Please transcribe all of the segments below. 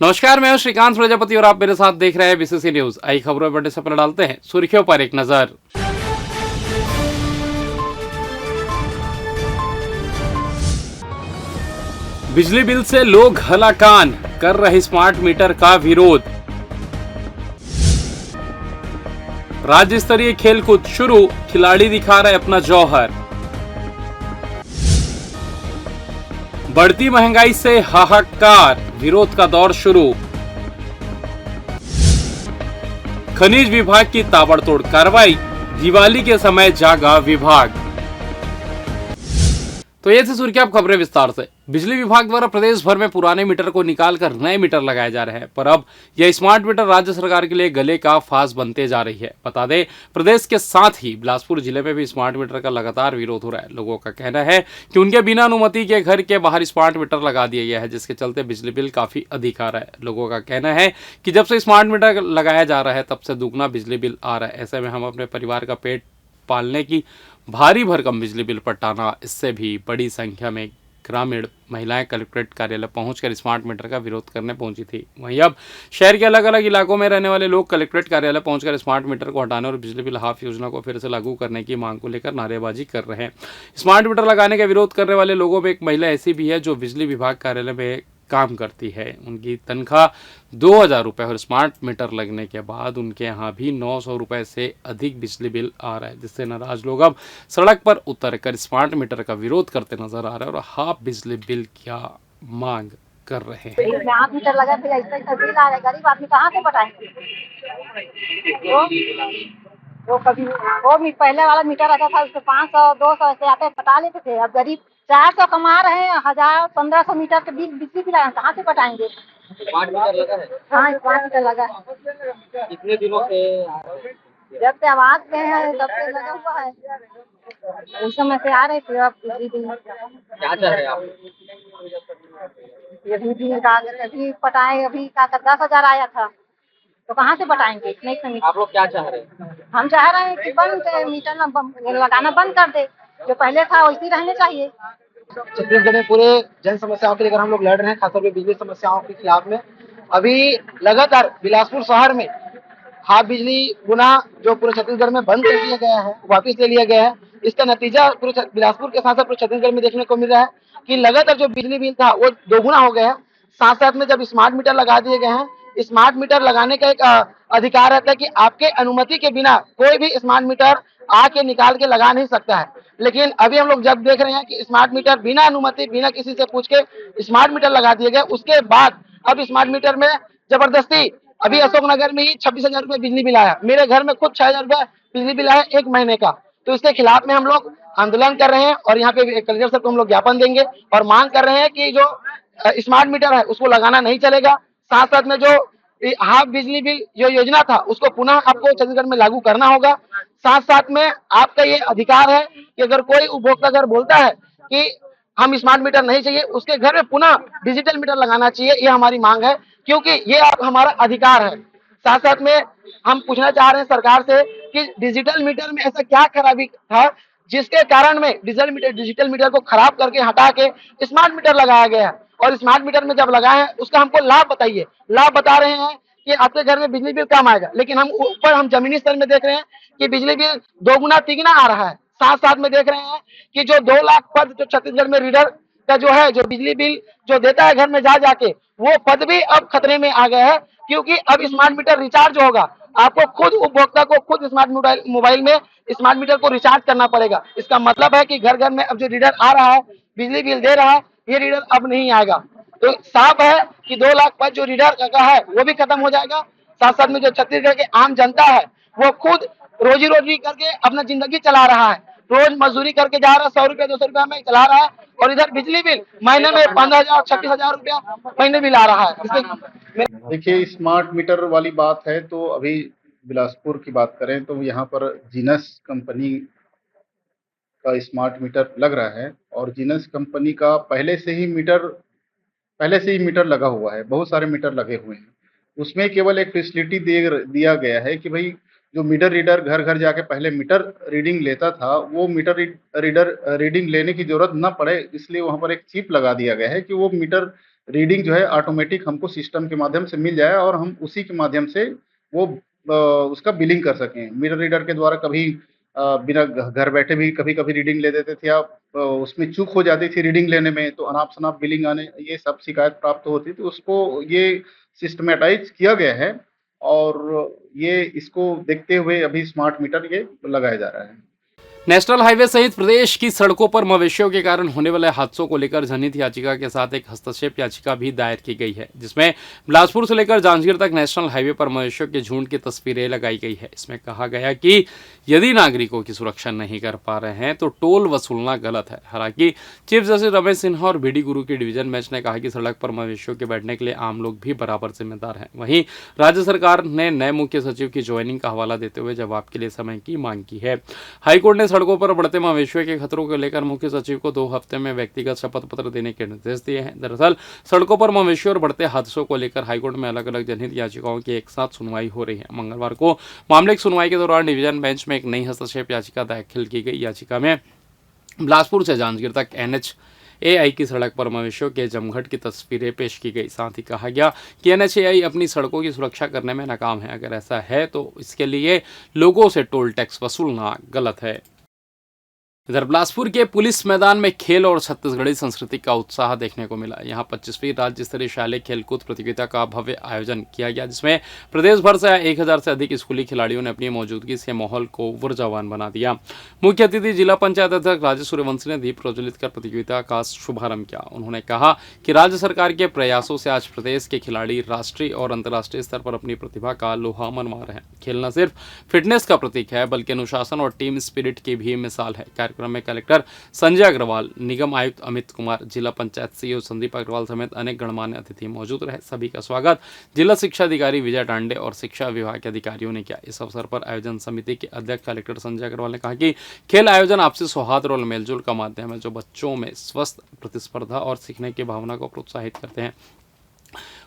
नमस्कार, मैं हूं श्रीकांत प्रजापति और आप मेरे साथ देख रहे हैं बीसीसी न्यूज। आई खबरों पर से पहले डालते हैं सुर्खियों पर एक नजर। बिजली बिल से लोग हलाकान, कर रहे स्मार्ट मीटर का विरोध। राज्य स्तरीय खेलकूद शुरू, खिलाड़ी दिखा रहे अपना जौहर। बढ़ती महंगाई से हाहाकार, विरोध का दौर शुरू। खनिज विभाग की ताबड़तोड़ कार्रवाई, दिवाली के समय जागा विभाग। तो ये थी सुर्खियां, अब खबरें विस्तार से। बिजली विभाग द्वारा प्रदेश भर में पुराने मीटर को निकालकर नए मीटर लगाए जा रहे हैं, पर अब यह स्मार्ट मीटर राज्य सरकार के लिए गले का फांस बनते जा रही है। बता दें, प्रदेश के साथ ही बिलासपुर जिले में भी स्मार्ट मीटर का लगातार विरोध हो रहा है। लोगों का कहना है कि उनके बिना अनुमति के घर के बाहर स्मार्ट मीटर लगा दिया गया है, जिसके चलते बिजली बिल काफी अधिक आ रहा है। लोगों का कहना है कि जब से स्मार्ट मीटर लगाया जा रहा है तब से दुगना बिजली बिल आ रहा है। ऐसे में हम अपने परिवार का पेट पालने की भारी भरकम बिजली बिल पटाना, इससे भी बड़ी संख्या में ग्रामीण महिलाएं कलेक्ट्रेट कार्यालय पहुंचकर स्मार्ट मीटर का विरोध करने पहुंची थी। वहीं अब शहर के अलग अलग इलाकों में रहने वाले लोग कलेक्ट्रेट कार्यालय पहुंचकर स्मार्ट मीटर को हटाने और बिजली बिल हाफ योजना को फिर से लागू करने की मांग को लेकर नारेबाजी कर रहे हैं। स्मार्ट मीटर लगाने का विरोध करने वाले लोगों में एक महिला ऐसी भी है जो बिजली विभाग कार्यालय में काम करती है। उनकी तनख्वाह 2,000 रुपये और स्मार्ट मीटर लगने के बाद उनके यहाँ भी 900 रुपये से अधिक बिजली बिल आ रहा है, जिससे नाराज लोग अब सड़क पर उतरकर स्मार्ट मीटर का विरोध करते नजर आ रहे हैं और हाफ बिजली बिल की मांग कर रहे हैं। स्मार्ट मीटर लगा तो ऐसा बिल आ रहा है, गरीब आदमी कहाँ से पटाएंगे? वो कभी वो पहले वाला मीटर आता था, उसके 500-200 ऐसे आते पटा लेते थे। अब गरीब 400 कमा रहे हैं, 1000-1500 मीटर के बिल बिजली बिल कहाँ से पटाएंगे? स्मार्ट मीटर लगा है। हाँ, स्मार्ट मीटर लगा है। कितने दिनों से आ रहा है? जब से आवाज में है तब से लगा हुआ है। उस समय से आ रहे थे। अब बिजली बिल क्या चाह रहे हैं आप? अभी पटाए, अभी का 10,000 आया था, तो कहाँ से पटाएंगे? नहीं समझ। आप लोग क्या चाह रहे हैं? हम चाह रहे हैं कि मीटर लगाना बंद कर दे, जो पहले था वैसे ही रहने चाहिए। छत्तीसगढ़ में पूरे जन समस्याओं के लेकर हम लोग लड़ रहे हैं, खासतौर पे बिजली समस्याओं के खिलाफ में। अभी लगातार बिलासपुर शहर में हाफ बिजली गुना जो पूरे छत्तीसगढ़ में बंद कर दिया गया है, वापिस ले लिया गया है। इसका नतीजा पूरे बिलासपुर के साथ साथ पूरे छत्तीसगढ़ में देखने को मिल रहा है कि लगातार जो बिजली बिल था वो दोगुना हो गया है। साथ साथ में जब स्मार्ट मीटर लगा दिए गए हैं, स्मार्ट मीटर लगाने का एक अधिकार रहता है कि आपके अनुमति के बिना कोई भी स्मार्ट मीटर आके निकाल के लगा नहीं सकता है। लेकिन अभी हम लोग जब देख रहे हैं कि स्मार्ट मीटर बिना अनुमति, बिना किसी से पूछ के स्मार्ट मीटर लगा दिए गए, उसके बाद अब स्मार्ट मीटर में जबरदस्ती अभी अशोकनगर में ही 26,000 रुपये बिजली बिल आया। मेरे घर में खुद 6,000 रुपये बिजली बिल आया 1 महीने का। तो इसके खिलाफ में हम लोग आंदोलन कर रहे हैं और यहाँ पे कलेक्टर साहब को हम लोग ज्ञापन देंगे और मांग कर रहे हैं कि जो स्मार्ट मीटर है उसको लगाना नहीं चलेगा। साथ साथ में जो हाफ बिजली बिल जो योजना था उसको पुनः आपको छत्तीसगढ़ में लागू करना होगा। साथ साथ में आपका ये अधिकार है कि अगर कोई उपभोक्ता अगर बोलता है कि हम स्मार्ट मीटर नहीं चाहिए, उसके घर में पुनः डिजिटल मीटर लगाना चाहिए। ये हमारी मांग है, क्योंकि ये आप हमारा अधिकार है। साथ साथ में हम पूछना चाह रहे हैं सरकार से कि डिजिटल मीटर में ऐसा क्या खराबी था जिसके कारण में डिजिटल मीटर को खराब करके हटा के स्मार्ट मीटर लगाया गया है। और स्मार्ट मीटर में जब लगाए हैं उसका हमको लाभ बताइए। लाभ बता रहे हैं कि आपके घर में बिजली बिल कम आएगा, लेकिन हम जमीनी स्तर में देख रहे हैं कि बिजली बिल दोगुना तिगुना आ रहा है। साथ साथ में देख रहे हैं कि जो 2 लाख पद जो छत्तीसगढ़ में रीडर का जो है, जो बिजली बिल जो देता है घर में जा जाके, वो पद भी अब खतरे में आ गया है। क्योंकि अब स्मार्ट मीटर रिचार्ज होगा, आपको खुद उपभोक्ता को खुद स्मार्ट मोबाइल में स्मार्ट मीटर को रिचार्ज करना पड़ेगा। इसका मतलब है कि घर घर में अब जो रीडर आ रहा है, बिजली बिल दे रहा है, ये रीडर अब नहीं आएगा। तो साफ है कि 2 लाख पद जो रीडर का है वो भी खत्म हो जाएगा। साथ साथ में जो छत्तीसगढ़ के आम जनता है वो खुद रोजी रोटी करके अपना जिंदगी चला रहा है, रोज मजदूरी करके जा रहा है, 100 रुपया 200 रुपया में चला रहा है, और इधर बिजली बिल महीने में 15,000 26,000 रुपया महीने बिल आ रहा है। देखिए, स्मार्ट मीटर वाली बात है तो अभी बिलासपुर की बात करें तो यहाँ पर जीनस कंपनी का स्मार्ट मीटर लग रहा है और जीनस कंपनी का पहले से ही मीटर लगा हुआ है। बहुत सारे मीटर लगे हुए हैं। उसमें केवल एक फैसिलिटी दिया गया है कि भाई जो मीटर रीडर घर घर जाके पहले मीटर रीडिंग लेता था, वो रीडिंग लेने की जरूरत न पड़े, इसलिए वहाँ पर एक चिप लगा दिया गया है कि वो मीटर रीडिंग जो है ऑटोमेटिक हमको सिस्टम के माध्यम से मिल जाए और हम उसी के माध्यम से वो उसका बिलिंग कर सकें। मीटर रीडर के द्वारा कभी बिना घर बैठे भी कभी-कभी रीडिंग ले देते थे या उसमें चूक हो जाती थी रीडिंग लेने में, तो अनाप-शनाप बिलिंग आने ये सब शिकायत प्राप्त होती थी। उसको ये सिस्टमैटाइज़ किया गया है और ये इसको देखते हुए अभी स्मार्ट मीटर ये लगाया जा रहा है। नेशनल हाईवे सहित प्रदेश की सड़कों पर मवेशियों के कारण होने वाले हादसों को लेकर जनहित याचिका के साथ एक हस्तक्षेप याचिका भी दायर की गई है, जिसमें बिलासपुर से लेकर जांजगीर तक नेशनल हाईवे पर मवेशियों के झुंड की तस्वीरें लगाई गई है। इसमें कहा गया कि यदि नागरिकों की सुरक्षा नहीं कर पा रहे हैं तो टोल वसूलना गलत है। हालांकि चीफ जस्टिस रमेश सिन्हा और बीडी गुरु की डिवीजन बेंच ने कहा कि सड़क पर मवेशियों के बैठने के लिए आम लोग भी बराबर जिम्मेदार हैं। वहीं राज्य सरकार ने नए मुख्य सचिव की ज्वाइनिंग का हवाला देते हुए जवाब के लिए समय की मांग की है। हाईकोर्ट ने सड़कों पर बढ़ते मवेशियों के खतरों को लेकर मुख्य सचिव को 2 हफ्ते में व्यक्तिगत शपथ पत्र देने के निर्देश दिए हैं। दरअसल सड़कों पर मवेशियों और बढ़ते हादसों को लेकर हाईकोर्ट में अलग अलग जनहित याचिकाओं की एक साथ सुनवाई हो रही है। मंगलवार को मामले की सुनवाई के दौरान डिवीजन बेंच में एक नई हस्तक्षेप याचिका दाखिल की गई। याचिका में बिलासपुर से जांजगीर तक NHAI की सड़क पर मवेशियों के जमघट की तस्वीरें पेश की गई। साथ ही कहा गया कि NHAI अपनी सड़कों की सुरक्षा करने में नाकाम है। अगर ऐसा है तो इसके लिए लोगों से टोल टैक्स वसूलना गलत है। इधर बिलासपुर के पुलिस मैदान में खेल और छत्तीसगढ़ी संस्कृति का उत्साह देखने को मिला। यहाँ 25वीं राज्य स्तरीय शालेय खेलकूद प्रतियोगिता का भव्य आयोजन किया गया, जिसमें प्रदेश भर से 1000 से अधिक स्कूली खिलाड़ियों ने अपनी मौजूदगी से माहौल को ऊर्जावान बना दिया। मुख्य अतिथि जिला पंचायत अध्यक्ष राजेश सूर्यवंशी ने दीप प्रज्वलित कर प्रतियोगिता का शुभारंभ किया। उन्होंने कहा कि राज्य सरकार के प्रयासों से आज प्रदेश के खिलाड़ी राष्ट्रीय और अंतर्राष्ट्रीय स्तर पर अपनी प्रतिभा का लोहा मनवा रहे हैं। खेल न सिर्फ फिटनेस का प्रतीक है बल्कि अनुशासन और टीम स्पिरिट की भी मिसाल है। कार्यक्रम में कलेक्टर संजय अग्रवाल, निगम आयुक्त अमित कुमार, जिला पंचायत सीईओ संदीप अग्रवाल समेत अनेक गणमान्य अतिथि मौजूद रहे। सभी का स्वागत जिला शिक्षा अधिकारी विजय टांडे और शिक्षा विभाग के अधिकारियों ने किया। इस अवसर पर आयोजन समिति के अध्यक्ष कलेक्टर संजय अग्रवाल ने कहा कि खेल आयोजन आपसी सौहार्द और मेलजोल का माध्यम है, जो बच्चों में स्वस्थ प्रतिस्पर्धा और सीखने की भावना को प्रोत्साहित करते हैं।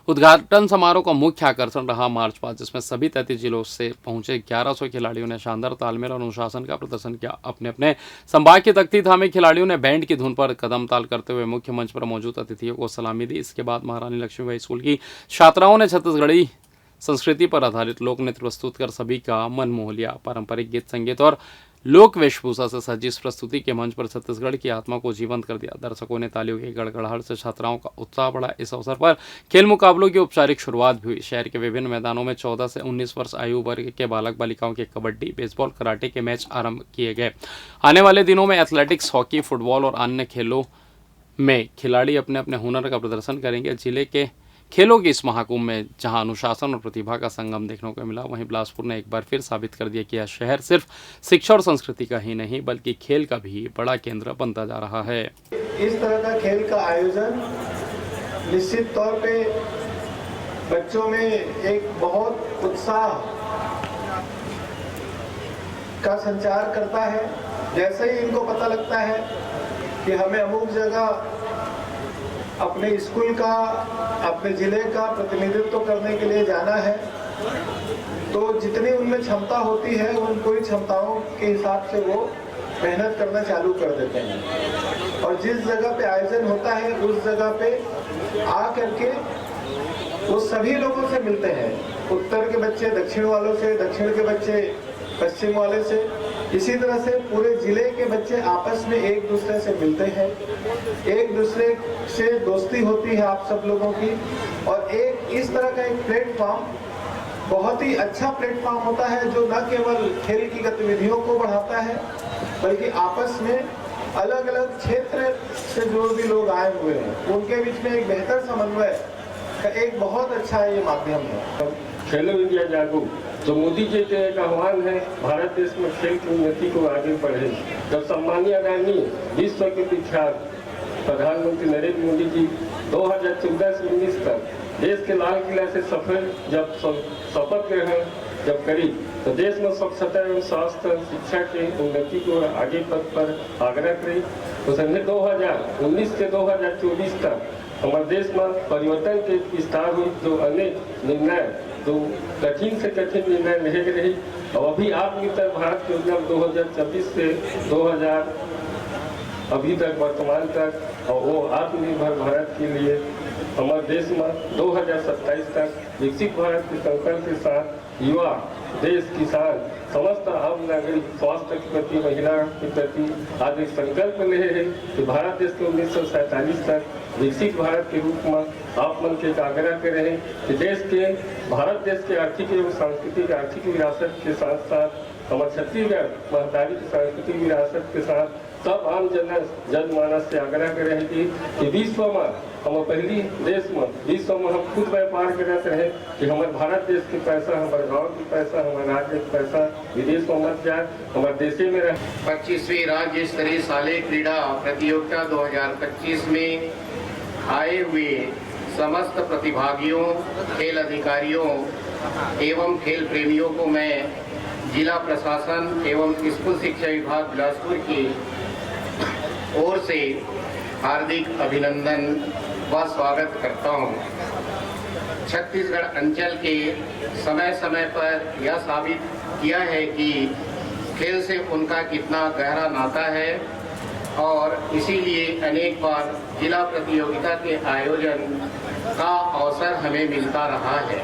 उद्घाटन समारोह का मुख्य आकर्षण रहा मार्च पास्ट, जिसमें सभी 33 जिलों से पहुंचे 1100 खिलाड़ियों ने शानदार तालमेल और अनुशासन का प्रदर्शन किया। अपने अपने संभाग की तख्ती थामे खिलाड़ियों ने बैंड की धुन पर कदम ताल करते हुए मुख्य मंच पर मौजूद अतिथियों को सलामी दी। इसके बाद महारानी लक्ष्मीबाई स्कूल की छात्राओं ने छत्तीसगढ़ी संस्कृति पर आधारित लोक नृत्य प्रस्तुत कर सभी का मन मोह लिया। पारंपरिक गीत संगीत और लोक वेशभूषा से सजी इस प्रस्तुति के मंच पर छत्तीसगढ़ की आत्मा को जीवंत कर दिया। दर्शकों ने तालियों की गड़गड़ाहट से छात्राओं का उत्साह बढ़ा। इस अवसर पर खेल मुकाबलों की औपचारिक शुरुआत भी हुई। शहर के विभिन्न मैदानों में 14 से 19 वर्ष आयु वर्ग के बालक बालिकाओं के कबड्डी, बेसबॉल, कराटे के मैच आरंभ किए गए। आने वाले दिनों में एथलेटिक्स, हॉकी, फुटबॉल और अन्य खेलों में खिलाड़ी अपने अपने हुनर का प्रदर्शन करेंगे। जिले के खेलों के इस महाकुंभ में जहां अनुशासन और प्रतिभा का संगम देखने को मिला, वहीं बिलासपुर ने एक बार फिर साबित कर दिया कि यह शहर सिर्फ शिक्षा और संस्कृति का ही नहीं बल्कि खेल का भी बड़ा केंद्र बनता जा रहा है। इस तरह का खेल का आयोजन निश्चित तौर पे बच्चों में एक बहुत उत्साह का संचार करता है। जैसे ही इनको पता लगता है कि हमें अमुक जगह अपने स्कूल का, अपने जिले का प्रतिनिधित्व करने के लिए जाना है, तो जितनी उनमें क्षमता होती है उन पूरी क्षमताओं के हिसाब से वो मेहनत करना चालू कर देते हैं। और जिस जगह पे आयोजन होता है उस जगह पे आ करके वो सभी लोगों से मिलते हैं। उत्तर के बच्चे दक्षिण वालों से, दक्षिण के बच्चे पश्चिम वाले से, इसी तरह से पूरे जिले के बच्चे आपस में एक दूसरे से मिलते हैं, एक दूसरे से दोस्ती होती है आप सब लोगों की। और एक इस तरह का एक प्लेटफॉर्म बहुत ही अच्छा प्लेटफॉर्म होता है जो न केवल खेल की गतिविधियों को बढ़ाता है बल्कि आपस में अलग अलग क्षेत्र से जो भी लोग आए हुए हैं उनके बीच में एक बेहतर समन्वय का एक बहुत अच्छा ये माध्यम है। खेलो इंडिया जागो, तो मोदी जी के एक आह्वान है भारत देश में खेल की उन्नति को आगे बढ़े। जब सम्मानीय आदरणीय विश्व के विख्यात प्रधानमंत्री नरेंद्र मोदी जी 2014 से 19 तक देश के लाल किला से सफल जब शपथ ग्रहण जब करी तो देश में स्वच्छता एवं स्वास्थ्य शिक्षा के उन्नति को आगे पथ पर आग्रह करी। तो संघ 2019 से 2024 तक हमारे देश में परिवर्तन के विस्तार हुई, जो अनेक निर्णय जो कठिन से कठिन निर्णय नहीं रही। और अभी आत्मनिर्भर भारत योजना 2024 से अभी तक वर्तमान तक, और वो आत्मनिर्भर भारत के लिए हमारे देश में 2027 तक विकसित भारत के संकल्प के साथ युवा, देश, किसान, समस्त आम नागरिक स्वास्थ्य के प्रति, महिला के प्रति आज एक संकल्प ले हैं कि भारत देश को 1947 तक विकसित भारत के रूप में आप मन के आग्रह कर रहे हैं कि देश के, भारत देश के आर्थिक एवं सांस्कृतिक आर्थिक विरासत के साथ साथ हमारे छत्तीसगढ़ महतारी की सांस्कृतिक विरासत के साथ सब आम जनमानस से आग्रह कर रहे हैं कि विश्व में हम पहली देश में, विश्व में हम खुद व्यापार करते रहे कि हमारे भारत देश के पैसा, हमारे गांव के पैसा, हमारे राज्य के पैसा विदेश में मत जाए, हमारे देश में रहे। 25वीं राज्य स्तरीय शालेय क्रीड़ा प्रतियोगिता 2025 में आए हुए समस्त प्रतिभागियों, खेल अधिकारियों एवं खेल प्रेमियों को मैं जिला प्रशासन एवं स्कूल शिक्षा विभाग बिलासपुर की ओर से हार्दिक अभिनंदन व स्वागत करता हूं। छत्तीसगढ़ अंचल के समय समय पर यह साबित किया है कि खेल से उनका कितना गहरा नाता है और इसीलिए अनेक बार जिला प्रतियोगिता के आयोजन का अवसर हमें मिलता रहा है।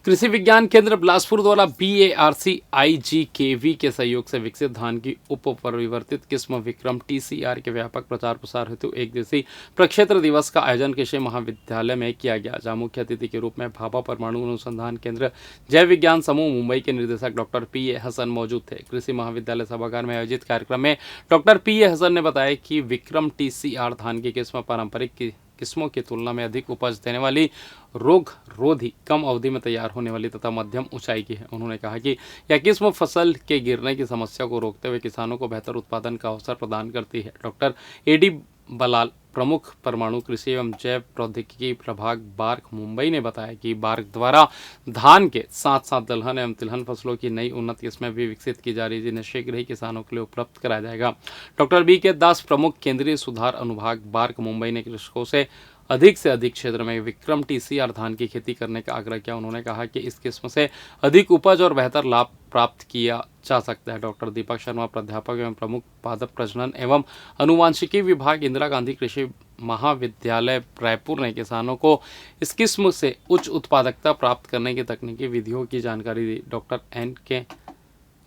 कृषि विज्ञान केंद्र बिलासपुर द्वारा BARC-IGKV के सहयोग से विकसित धान की उप परिवर्तित किस्म विक्रम TCR के व्यापक प्रचार प्रसार हेतु एक दिवसीय प्रक्षेत्र दिवस का आयोजन कृषि महाविद्यालय में किया गया, जहां मुख्य अतिथि के रूप में भाभा परमाणु अनुसंधान केंद्र जैव विज्ञान समूह मुंबई के निर्देशक डॉक्टर PA हसन मौजूद थे। कृषि महाविद्यालय सभागार में आयोजित कार्यक्रम में डॉक्टर PA हसन ने बताया कि विक्रम TCR धान की किस्म पारंपरिक किस्मों की तुलना में अधिक उपज देने वाली, रोग रोधी, कम अवधि में तैयार होने वाली तथा मध्यम ऊंचाई की है। उन्होंने कहा कि यह किस्म फसल के गिरने की समस्या को रोकते हुए किसानों को बेहतर उत्पादन का अवसर प्रदान करती है। डॉक्टर AD बलाल, प्रमुख परमाणु कृषि एवं जैव प्रौद्योगिकी प्रभाग बार्क मुंबई ने बताया कि बार्क द्वारा धान के साथ साथ दलहन एवं तिलहन फसलों की नई उन्नत किस्में भी विकसित की जा रही है, जिन्हें शीघ्र ही किसानों के लिए उपलब्ध कराया जाएगा। डॉक्टर BK दास, प्रमुख केंद्रीय सुधार अनुभाग बार्क मुंबई ने कृषकों से अधिक क्षेत्र में विक्रम TCR धान की खेती करने का आग्रह किया। उन्होंने कहा कि इस किस्म से अधिक उपज और बेहतर लाभ प्राप्त किया जा सकता है। डॉक्टर दीपक शर्मा, प्राध्यापक एवं प्रमुख पादप प्रजनन एवं अनुवांशिकी विभाग, इंदिरा गांधी कृषि महाविद्यालय रायपुर ने किसानों को इस किस्म से उच्च उत्पादकता प्राप्त करने की तकनीकी विधियों की जानकारी दी। डॉक्टर NK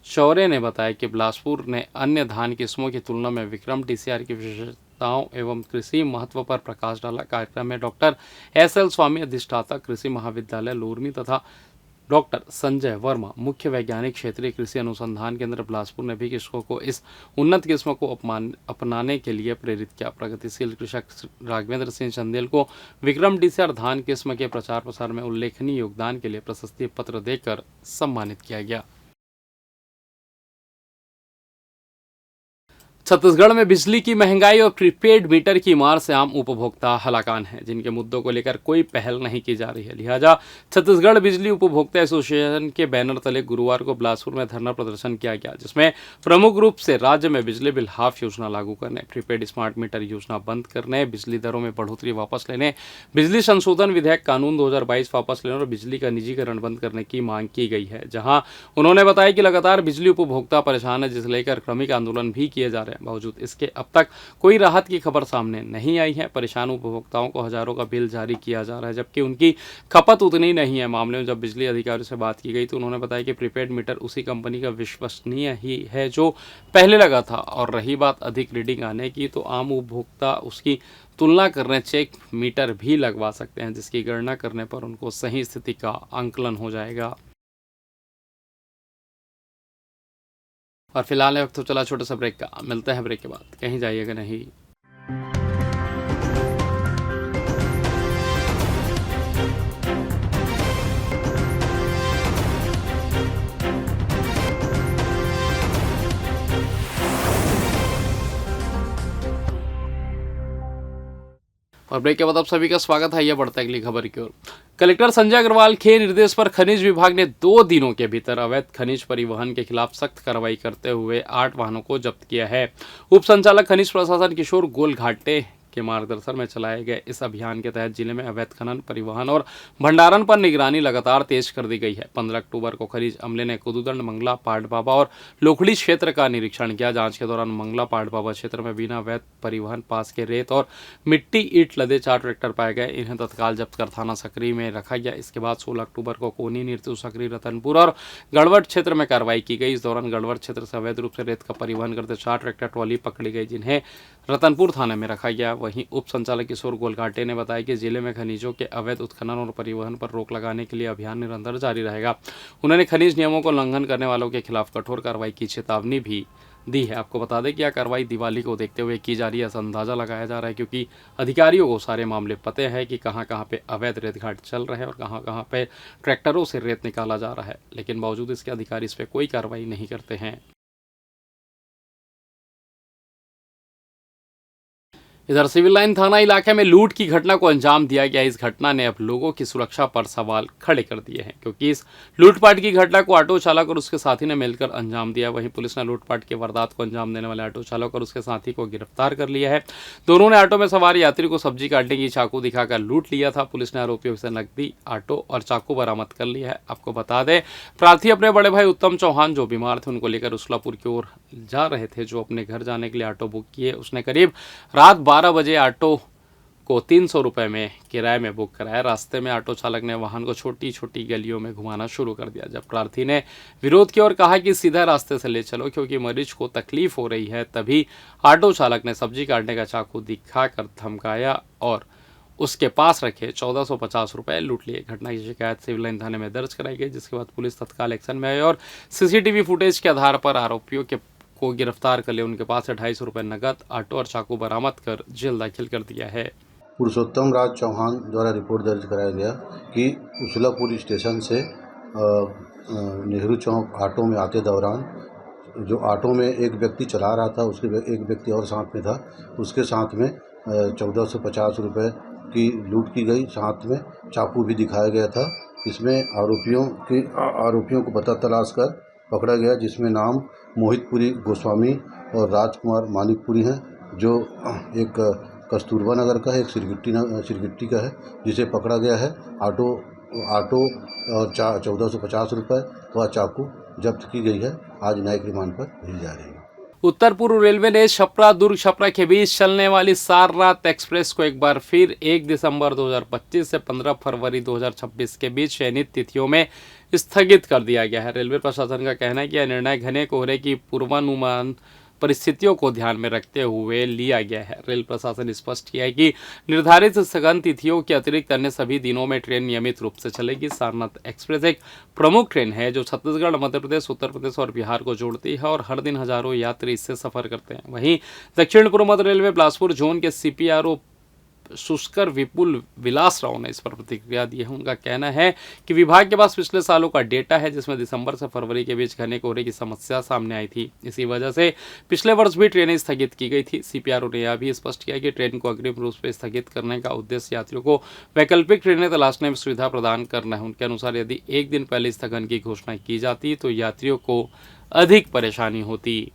शौर्य ने बताया कि बिलासपुर ने अन्य धान किस्मों की तुलना में विक्रम TCR की विशेषताओं एवं कृषि महत्व पर प्रकाश डाला। कार्यक्रम में डॉक्टर SL स्वामी, अधिष्ठाता कृषि महाविद्यालय लोरमी तथा डॉक्टर संजय वर्मा, मुख्य वैज्ञानिक क्षेत्रीय कृषि अनुसंधान केंद्र बिलासपुर ने भी कृषकों को इस उन्नत किस्म को अपनाने के लिए प्रेरित किया। प्रगतिशील कृषक राघवेंद्र सिंह चंदेल को विक्रम TCR धान किस्म के प्रचार प्रसार में उल्लेखनीय योगदान के लिए प्रशस्ति पत्र देकर सम्मानित किया गया। छत्तीसगढ़ में बिजली की महंगाई और प्रीपेड मीटर की मार से आम उपभोक्ता हलाकान हैं, जिनके मुद्दों को लेकर कोई पहल नहीं की जा रही है। लिहाजा छत्तीसगढ़ बिजली उपभोक्ता एसोसिएशन के बैनर तले गुरुवार को बिलासपुर में धरना प्रदर्शन किया गया, जिसमें प्रमुख रूप से राज्य में बिजली बिल हाफ योजना लागू करने, प्रीपेड स्मार्ट मीटर योजना बंद करने, बिजली दरों में बढ़ोतरी वापस लेने, बिजली संशोधन विधेयक कानून 2022 वापस लेने और बिजली का निजीकरण बंद करने की मांग की गई है। जहां उन्होंने बताया कि लगातार बिजली उपभोक्ता परेशान है, जिसे लेकर क्रमिक आंदोलन भी किए जा रहे हैं। बावजूद इसके अब तक कोई राहत की खबर सामने नहीं आई है। परेशान उपभोक्ताओं को हजारों का बिल जारी किया जा रहा है, जबकि उनकी खपत उतनी नहीं है। मामले में जब बिजली अधिकारियों से बात की गई तो उन्होंने बताया कि प्रीपेड मीटर उसी कंपनी का विश्वसनीय ही है जो पहले लगा था, और रही बात अधिक रीडिंग आने की, तो आम उपभोक्ता उसकी तुलना करने चेक मीटर भी लगवा सकते हैं, जिसकी गणना करने पर उनको सही स्थिति का आंकलन हो जाएगा। और फिलहाल वक्त तो चला छोटा सा ब्रेक का, मिलते हैं ब्रेक के बाद, कहीं जाइएगा नहीं। और ब्रेक के बाद आप सभी का स्वागत है। यह बढ़ता है अगली खबर की ओर। कलेक्टर संजय अग्रवाल के निर्देश पर खनिज विभाग ने 2 दिनों के भीतर अवैध खनिज परिवहन के खिलाफ सख्त कार्रवाई करते हुए 8 वाहनों को जब्त किया है। उप संचालक खनिज प्रशासन किशोर गोलघाटे के मार्गदर्शन में चलाए गए इस अभियान के तहत जिले में अवैध खनन, परिवहन और भंडारण पर निगरानी लगातार तेज कर दी गई है। 15 अक्टूबर को खनिज अमले ने कुदुदंड, मंगला, पाटबाबा और लोखड़ी क्षेत्र का निरीक्षण किया। जांच के दौरान मंगला पाटबाबा क्षेत्र में बिना अवैध परिवहन पास के रेत और मिट्टी ईंट लदे 4 ट्रैक्टर पाए गए। इन्हें तत्काल जब्त कर थाना सकरी में रखा गया। इसके बाद 16 अक्टूबर को कोनी, नीरतू, सकरी, रतनपुर और गढ़वट क्षेत्र में कार्रवाई की गई। इस दौरान गढ़वट क्षेत्र से अवैध रूप से रेत का परिवहन करते 4 ट्रैक्टर ट्रॉली पकड़ी गई, जिन्हें रतनपुर थाने में रखा गया। वहीं उप संचालक किशोर गोलघाटे ने बताया कि जिले में खनिजों के अवैध उत्खनन और परिवहन पर रोक लगाने के लिए अभियान निरंतर जारी रहेगा। उन्होंने खनिज नियमों को उल्लंघन करने वालों के खिलाफ कठोर कार्रवाई की चेतावनी भी दी है। आपको बता दें कि यह कार्रवाई दिवाली को देखते हुए की जा रही है। ऐसा अंदाजा लगाया जा रहा है क्योंकि अधिकारियों को सारे मामले पते हैं कि कहां कहां पे अवैध रेत घाट चल रहे हैं और कहां कहां पे ट्रैक्टरों से रेत निकाला जा रहा है, लेकिन बावजूद इसके अधिकारी इस पर कोई कार्रवाई नहीं करते हैं। इधर सिविल लाइन थाना इलाके में लूट की घटना को अंजाम दिया गया। इस घटना ने अब लोगों की सुरक्षा पर सवाल खड़े कर दिए हैं क्योंकि इस लूटपाट की घटना को ऑटो चालक और उसके साथी ने मिलकर अंजाम दिया। वहीं पुलिस ने लूटपाट की वारदात को अंजाम देने वाले ऑटो चालक और उसके साथी को गिरफ्तार कर लिया है। दोनों ने ऑटो में सवार यात्री को सब्जी काटने की चाकू दिखाकर लूट लिया था। पुलिस ने आरोपियों से नकदी, ऑटो और चाकू बरामद कर लिया है। आपको बता दें, प्रार्थी अपने बड़े भाई उत्तम चौहान जो बीमार थे उनको लेकर उसलापुर की ओर जा रहे थे। जो अपने घर जाने के लिए ऑटो बुक किए, उसने करीब रात 12 बजे ऑटो को 300 रुपये में किराए में बुक कराया। रास्ते में ऑटो चालक ने वाहन को छोटी छोटी गलियों में घुमाना शुरू कर दिया। जब प्रार्थी ने विरोध किया और कहा कि सीधा रास्ते से ले चलो क्योंकि मरीज को तकलीफ हो रही है, तभी ऑटो चालक ने सब्जी काटने का चाकू दिखाकर धमकाया और उसके पास रखे 1450 रुपये लूट लिए। घटना की शिकायत सिविल लाइन थाने में दर्ज कराई गई, जिसके बाद पुलिस तत्काल एक्शन में आई और सीसीटीवी फुटेज के आधार पर आरोपियों को गिरफ्तार कर लिया। उनके पास से 250 रुपये नकद, ऑटो और चाकू बरामद कर जेल दाखिल कर दिया है। पुरुषोत्तम राज चौहान द्वारा रिपोर्ट दर्ज कराया गया कि उसलापुर स्टेशन से नेहरू चौक ऑटो में आते दौरान जो ऑटो में एक व्यक्ति चला रहा था, उसके एक व्यक्ति और साथ में था, उसके साथ में 1450 रुपये की लूट की गई। साथ में चाकू भी दिखाया गया था। इसमें आरोपियों को पता तलाश कर पकड़ा गया, जिसमें नाम मोहितपुरी गोस्वामी और राजकुमार मानिकपुरी हैं, जो एक कस्तूरबा नगर का है, एक सिरगिट्टी का है, जिसे पकड़ा गया है। ऑटो और 1450 रुपये व चाकू जब्त की गई है। आज न्यायिक रिमांड पर भेजी जा रही है। उत्तर पूर्व रेलवे ने छपरा दुर्ग छपरा के बीच चलने वाली सारनाथ एक्सप्रेस को एक बार फिर 1 दिसंबर 2025 से 15 फरवरी 2026 के बीच चयनित तिथियों में स्थगित कर दिया गया है। रेलवे प्रशासन का कहना है कि यह निर्णय घने कोहरे की पूर्वानुमान परिस्थितियों को ध्यान में रखते हुए लिया गया है। रेल प्रशासन ने स्पष्ट किया है कि निर्धारित स्थगन तिथियों के अतिरिक्त अन्य सभी दिनों में ट्रेन नियमित रूप से चलेगी। सारनाथ एक्सप्रेस एक प्रमुख ट्रेन है जो छत्तीसगढ़, मध्य प्रदेश, उत्तर प्रदेश और बिहार को जोड़ती है और हर दिन हजारों यात्री इससे सफर करते हैं। वहीं दक्षिण पूर्व मध्य रेलवे बिलासपुर जोन के CPRO शुष्कर विपुल विलास राव ने इस पर प्रतिक्रिया दी है। उनका कहना है कि विभाग के पास पिछले सालों का डेटा है, जिसमें दिसंबर से फरवरी के बीच घने कोहरे की समस्या सामने आई थी। इसी वजह से पिछले वर्ष भी ट्रेनें स्थगित की गई थी। CPRO ने यह भी स्पष्ट किया कि ट्रेन को अग्रिम रूप से स्थगित करने का उद्देश्य यात्रियों को वैकल्पिक ट्रेनें तलाशने में सुविधा प्रदान करना है। उनके अनुसार यदि एक दिन पहले स्थगन की घोषणा की जाती तो यात्रियों को अधिक परेशानी होती।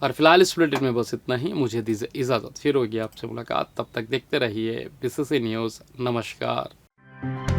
और फिलहाल इस बुलेटिन में बस इतना ही। मुझे दीजिए इजाज़त, फिर होगी आपसे मुलाकात। तब तक देखते रहिए BCC न्यूज़। नमस्कार।